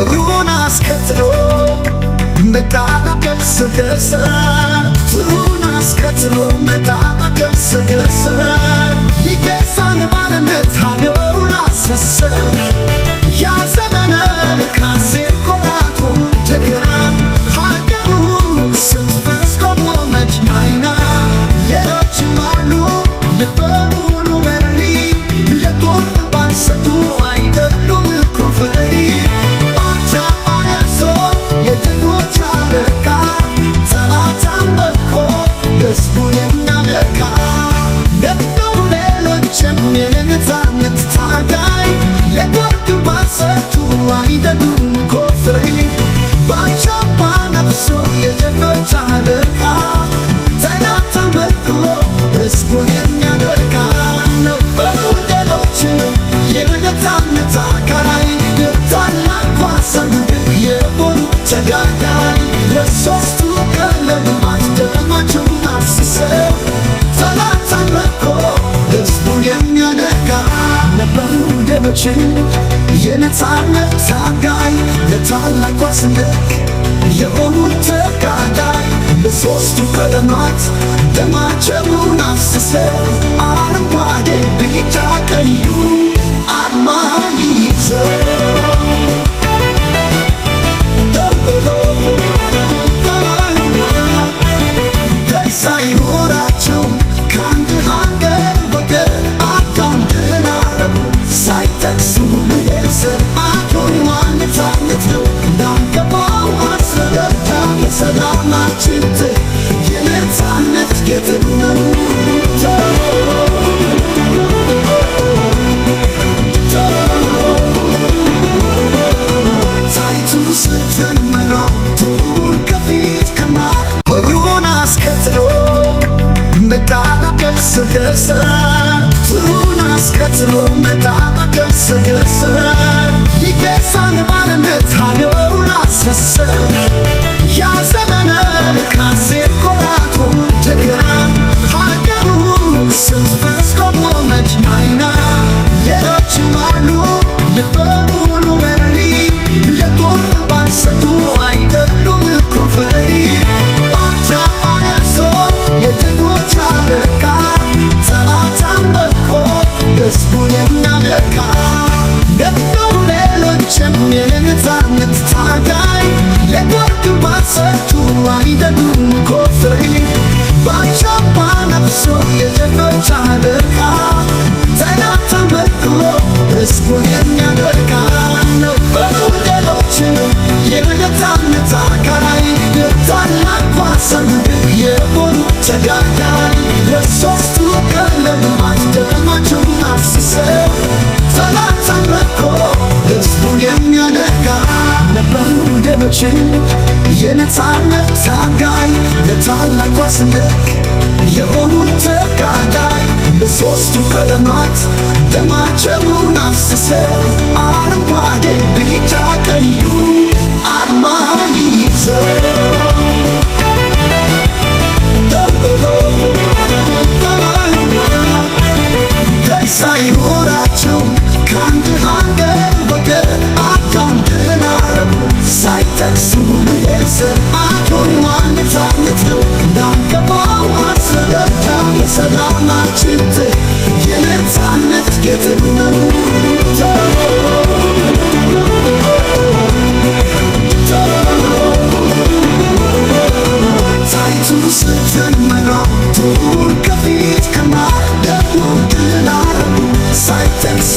Jonas Katro, Metana Gessa, Jonas Katro, Metana Gessa, he gets on the man and Jonas, Yazana, Kasi Korato, Tegan, Hagaru, Silver's Common, China, Yerochimalu, the Peru, Merli, Yator, Bansatu, I don't know, Kufari. የነፃነት ታጋይ ለታላቅ ሰንደቅ የሆኑት ተጋዳይ በሦስቱ ቀለማት ደማቸውን አፍስሰው አረንጓዴ፣ ቢጫ፣ ቀዩ አርማ ይዘው ሳይኖራቸው ከአንድ ሀገር ወገን አጋምድናረቡ ሳይጠቅሱ የሰማቱን ዋነታነት ነው እንዳንገባው አስረዳ የሰላማችን የነፃነት ጌጥ ነው። ታይቱ ስትመራው ቱን ከፊት ከማር ዮናስ ከትሎ መጣና ገሰገሰ ዮናስ ከትሎ መጣና ገሰገሰ ይገሳን ባርነት ሀገሩን አሰሰ ያዘመነ ካሴ ኮራቶ ጀግና ሀገሩ ስንፈስ ቆሞመች አይና ሌሎችም አሉ ልበሙሉ መሪ ለጦር ባንሰቱ አይደሉም ኩፈሪ የጀግኖች አለቃ ጠላትን በኮ ሕዝቡን የሚያመካ ገብተው ሌሎችም የነፃነት ታጋይ ለወርቅ ባሰቱ አይደሉም ኮፈሪ በአንቻባ ነፍሶ የጀግኖች አለቃ ጠላትን በክሎ ሕዝቡን የሚያመካ ነበሩ ሌሎችም የነፃነት ታጋይ ታላቅ ሰንደቅ የሆኑ ተጋዳይ ለሦስቱ ቀለማት ደማቸውን አፍስሰው ጠላትን መክቶ ሕዝቡን የሚያነቃ ነበሩ ሌሎች የነፃነት ታጋይ ለታላቋ ሰንደቅ የሆኑ ተጋዳይ ለሦስቱ ቀለማት ደማቸውን አፍስሰው አረንጓዴ፣ ቢጫ፣ ቀዩ አርማ ይዘው ሳይኖራቸው ከአንድ ሀገር ወገን አጋምድናረቡ ሳይጠቅሱ የሰማቱን ዋነታነት ነው እንዳንገባው አስረዳ የሰላማችን የነፃነት ጌጥ ነው። ታይቱ ስትመራው ቱን ከፊት ከማር ደግሞ ድናረቡ ሳይጠቅሱ